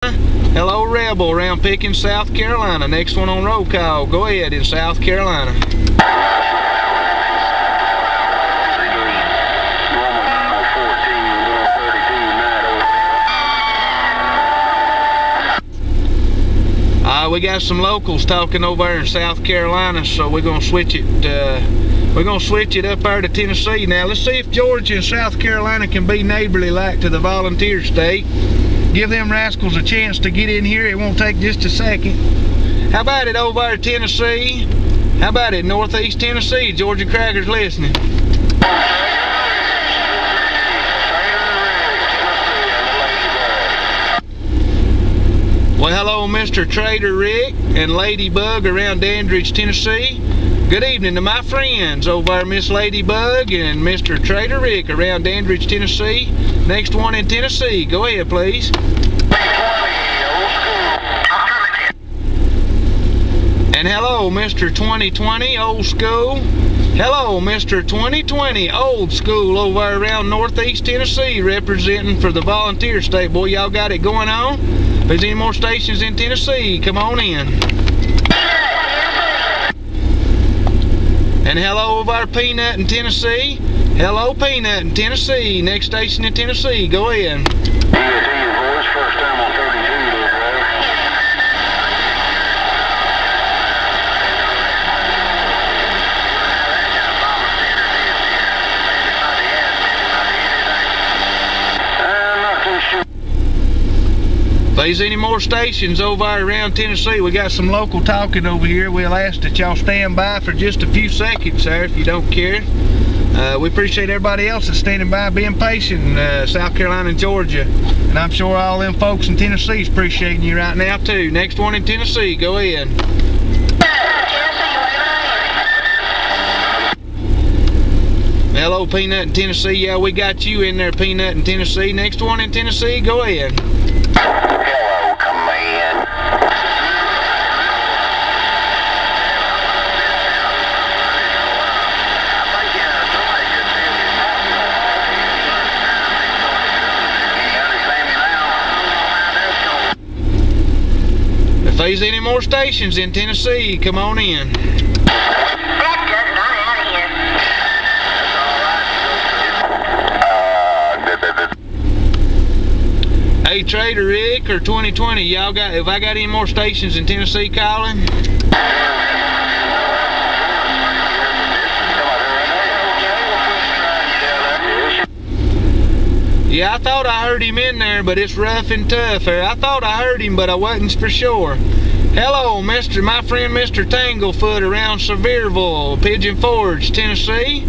Hello, Rebel, around Pickens, South Carolina. Next one on roll call. Go ahead in South Carolina. We got some locals talking over there in South Carolina, so we're gonna switch it. We're gonna switch it up there to Tennessee. Now let's see if Georgia and South Carolina can be neighborly like to the volunteer state. Give them rascals a chance to get in here. It won't take just a second. How about it over there, Tennessee? How about it, Northeast Tennessee? Georgia Crackers listening. Well, hello, Mr. Trader Rick and Ladybug around Dandridge, Tennessee. Good evening to my friends over there, Miss Ladybug and Mr. Trader Rick around Dandridge, Tennessee. Next one in Tennessee. Go ahead, please. And hello, Mr. 2020, old school. Hello, Mr. 2020, old school over there around Northeast Tennessee, representing for the volunteer state. Boy, y'all got it going on. If there's any more stations in Tennessee, come on in. And hello over there, Peanut in Tennessee. Hello, Peanut in Tennessee. Next station in Tennessee. Go ahead. First time on 32, If there's any more stations over there around Tennessee, we got some local talking over here. We'll ask that y'all stand by for just a few seconds there if you don't care. We appreciate everybody else that's standing by, being patient in South Carolina and Georgia. And I'm sure all them folks in Tennessee is appreciating you right now too. Next one in Tennessee, go ahead. Hello, Peanut in Tennessee. Yeah, we got you in there, Peanut in Tennessee. Next one in Tennessee, go ahead. Hello, command. If there's any more stations in Tennessee, come on in. Hey, Trader Rick or 2020, y'all got, if I got any more stations in Tennessee calling? Yeah, I thought I heard him in there, but it's rough and tough there. I thought I heard him, but I wasn't for sure. Hello, my friend Mr. Tanglefoot around Sevierville, Pigeon Forge, Tennessee.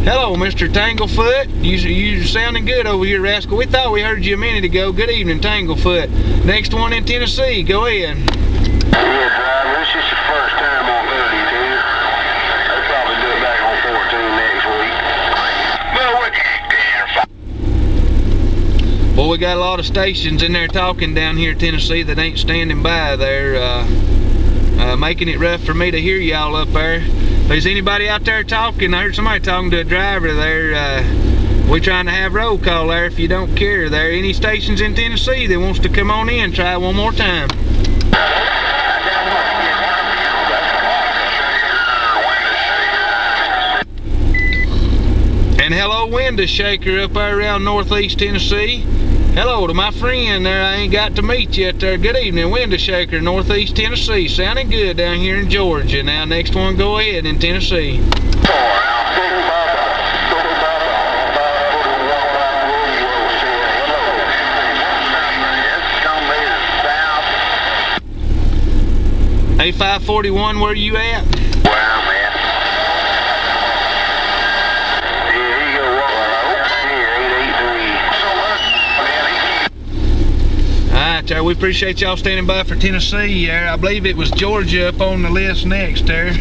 Hello, Mr. Tanglefoot. You sounding good over here, rascal. We thought we heard you a minute ago. Good evening, Tanglefoot. Next one in Tennessee. Go ahead. Yeah, driver, this is the first time on 32. They'll probably do it back on 14 next week. Well, we got a lot of stations in there talking down here in Tennessee that ain't standing by there, making it rough for me to hear y'all up there. If there's anybody out there talking, I heard somebody talking to a driver there. We're trying to have roll call there if you don't care. There any stations in Tennessee that wants to come on in, try it one more time. And hello, Window Shaker up there around Northeast Tennessee. Hello to my friend there I ain't got to meet yet there. Good evening, Window Shaker, Northeast Tennessee. Sounding good down here in Georgia. Now, next one, go ahead in Tennessee. Hey, 541, where you at? We appreciate y'all standing by for Tennessee. I believe it was Georgia up on the list next there.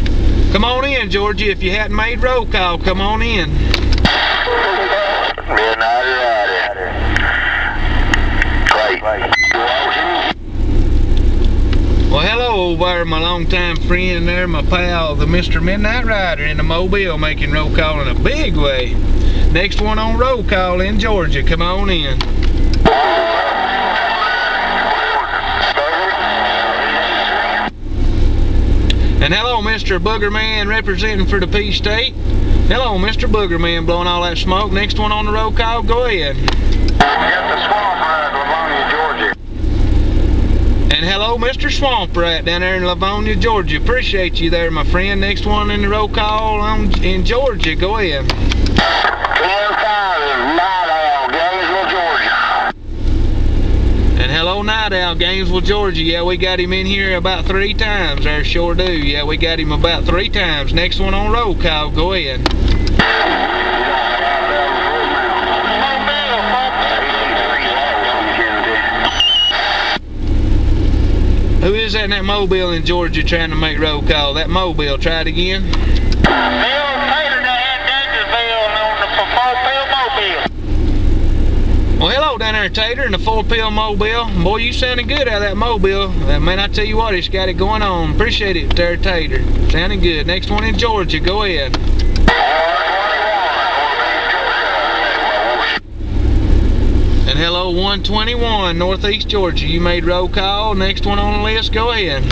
Come on in, Georgia. If you hadn't made roll call, come on in. Well, hello over there, my longtime friend there, my pal, the Mr. Midnight Rider in the Mobile, making roll call in a big way. Next one on roll call in Georgia. Come on in. And hello, Mr. Boogerman, representing for the Peach State. Hello, Mr. Boogerman, blowing all that smoke. Next one on the roll call, go ahead. Got the Swamp Rat, Livonia, Georgia. And hello, Mr. Swamp Rat down there in Livonia, Georgia. Appreciate you there, my friend. Next one in the roll call in Georgia, go ahead. 10-5 Night Owl, Gainesville, Georgia. And hello, Night Owl, Gainesville, Georgia. Yeah, we got him in here about 3 times there, sure do. Yeah, we got him about 3 times. Next one on roll call, go ahead. Who is that in that mobile in Georgia trying to make roll call? That mobile, try it again. Bill Tater down in Dangersville on the 4-pill mobile. Well, hello down there, Tater, in the 4-pill mobile. Boy, you sounding good out of that mobile. Man, I tell you what, it's got it going on. Appreciate it there, Tater. Sounding good. Next one in Georgia, go ahead. And hello, 121, Northeast Georgia. You made roll call. Next one on the list, go ahead.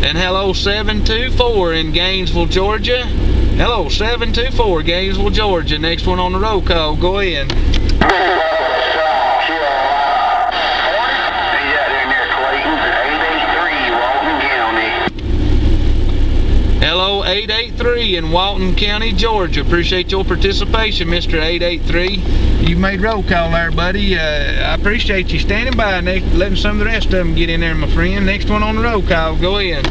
And hello, 724 in Gainesville, Georgia. Hello, 724, Gainesville, Georgia. Next one on the roll call, go ahead. Hello, 883 in Walton County, Georgia. Appreciate your participation, Mr. 883. You made roll call there, buddy. I appreciate you standing by and letting some of the rest of them get in there, my friend. Next one on the roll call, go ahead.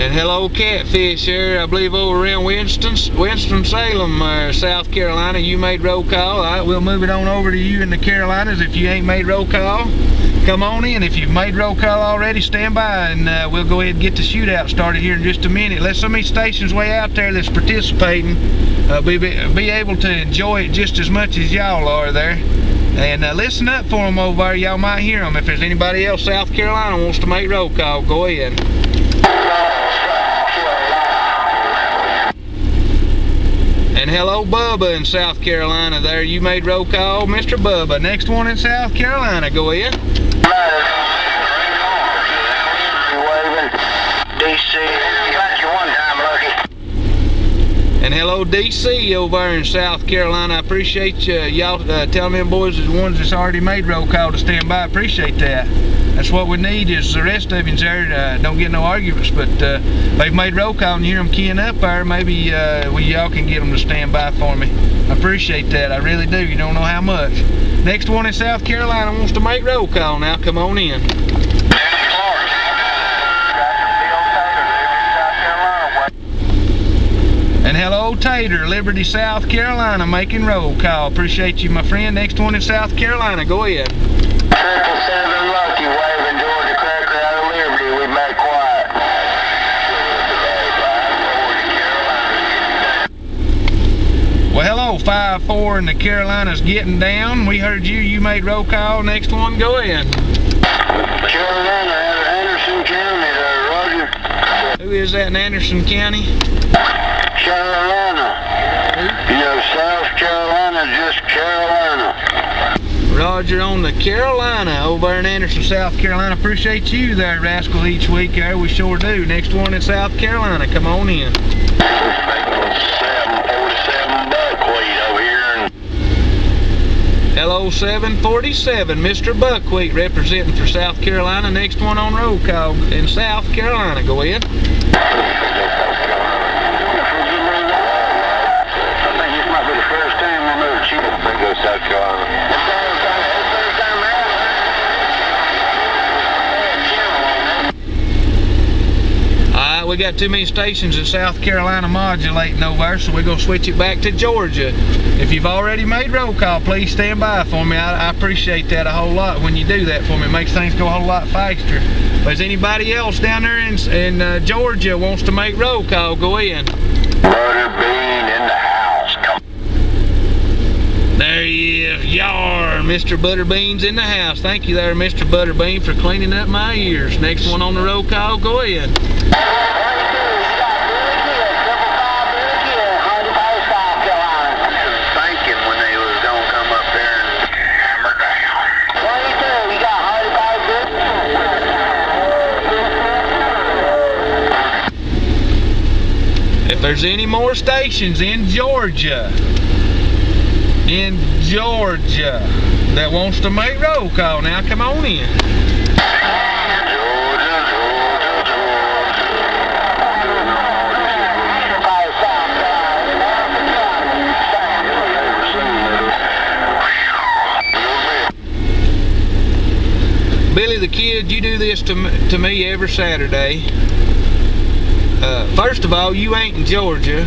And hello, Catfish here, I believe over in Winston-Salem, South Carolina. You made roll call. All right, we'll move it on over to you in the Carolinas. If you ain't made roll call, come on in. If you've made roll call already, stand by, and we'll go ahead and get the shootout started here in just a minute. Let some of these stations way out there that's participating be able to enjoy it just as much as y'all are there. And listen up for them over there. Y'all might hear them. If there's anybody else South Carolina wants to make roll call, go ahead. And hello, Bubba in South Carolina there. You made roll call, Mr. Bubba. Next one in South Carolina, go ahead. And hello, DC over there in South Carolina. I appreciate y'all telling them boys the ones that's already made roll call to stand by. Appreciate that. That's what we need, is the rest of you there. Don't get no arguments, but they've made roll call and you hear them keying up there. Maybe y'all can get them to stand by for me. I appreciate that. I really do. You don't know how much. Next one in South Carolina wants to make roll call now. Come on in. And hello, Tater, Liberty, South Carolina, making roll call. Appreciate you, my friend. Next one in South Carolina, go ahead. 7 Lucky, waving Georgia Cracker out of Liberty. We made quiet. Well, hello, 5-4 in the Carolinas getting down. We heard you. You made roll call. Next one, go ahead. Carolina, Anderson County, Roger. Who is that in Anderson County? Carolina. You know, South Carolina, just Carolina. Roger on the Carolina over there in Anderson, South Carolina. Appreciate you there, Rascal, each week there. We sure do. Next one in South Carolina. Come on in. 747 buckwheat over here. Hello, 747, Mr. Buckwheat, representing for South Carolina. Next one on roll call in South Carolina. Go ahead. South Carolina. Alright, we got too many stations in South Carolina modulating over there, so we're going to switch it back to Georgia. If you've already made roll call, please stand by for me. I appreciate that a whole lot when you do that for me. It makes things go a whole lot faster. But is anybody else down there in Georgia wants to make roll call, go in. Butterbean in the house. Come. There he is, yar, Mr. Butterbean's in the house. Thank you there, Mr. Butterbean, for cleaning up my ears. Next one on the roll call, go in. If there's any more stations in Georgia, that wants to make roll call, now come on in. Billy the Kid, you do this to me every Saturday. First of all, you ain't in Georgia.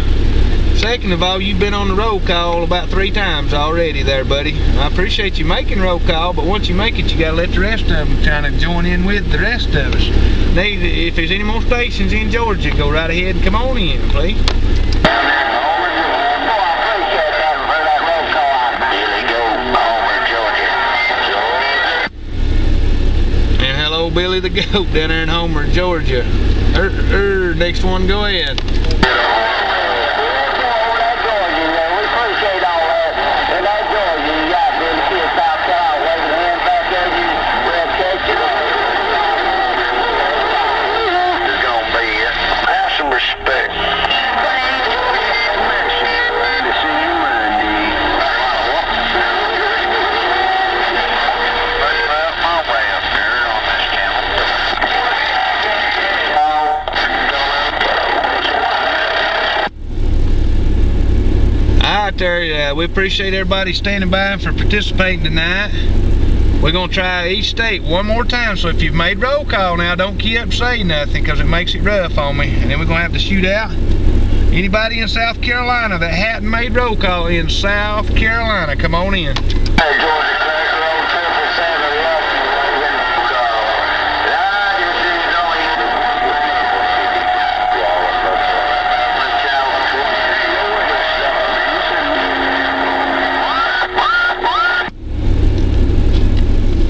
Second of all, you've been on the roll call about 3 times already there, buddy. I appreciate you making roll call, but once you make it, you gotta let the rest of them kind of join in with the rest of us. Now, if there's any more stations in Georgia, go right ahead and come on in, please. And hello, Billy the Goat down there in Homer, Georgia. Next one, go ahead. We appreciate everybody standing by and for participating tonight. We're going to try each state one more time, so if you've made roll call now, don't keep up saying nothing because it makes it rough on me. And then we're going to have to shoot out. Anybody in South Carolina that hadn't made roll call in South Carolina, come on in. Hey, Georgia Cracker, old 777,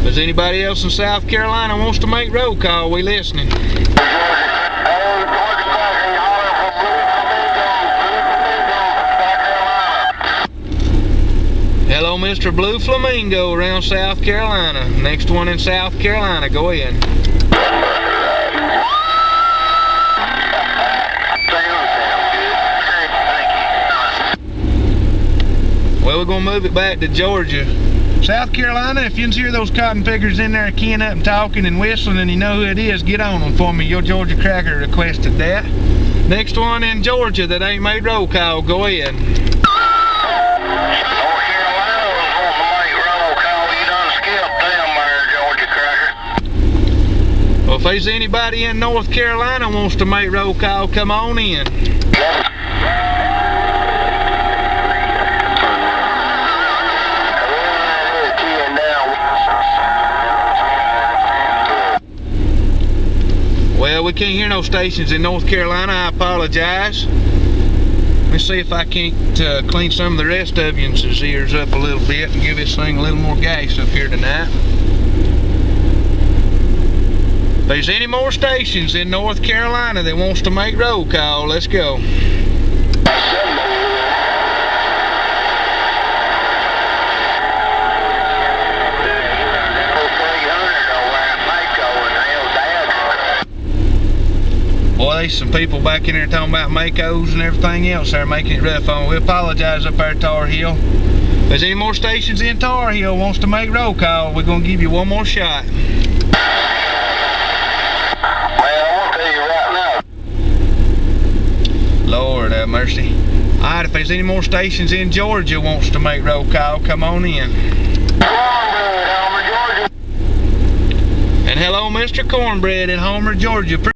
If anybody else in South Carolina wants to make roll call, we listening. Hello, Mr. Blue Flamingo around South Carolina. Next one in South Carolina, go ahead. Well, we're going to move it back to Georgia. South Carolina, if you can hear those cotton pickers in there keying up and talking and whistling and you know who it is, get on them for me. Your Georgia Cracker requested that. Next one in Georgia that ain't made roll call, go ahead. North Carolina was wanting to make roll call. You done skipped them there, Georgia Cracker. Well, if there's anybody in North Carolina wants to make roll call, come on in. Well, we can't hear no stations in North Carolina. I apologize. Let me see if I can't clean some of the rest of y'all's ears up a little bit and give this thing a little more gas up here tonight. If there's any more stations in North Carolina that wants to make roll call, let's go. Boy, there's some people back in there talking about Makos and everything else. They're making it rough on. We apologize up there at Tar Heel. If there's any more stations in Tar Heel wants to make roll call, we're going to give you one more shot. Lord have mercy. Alright, if there's any more stations in Georgia wants to make roll call, come on in. And hello, Mr. Cornbread in Homer, Georgia.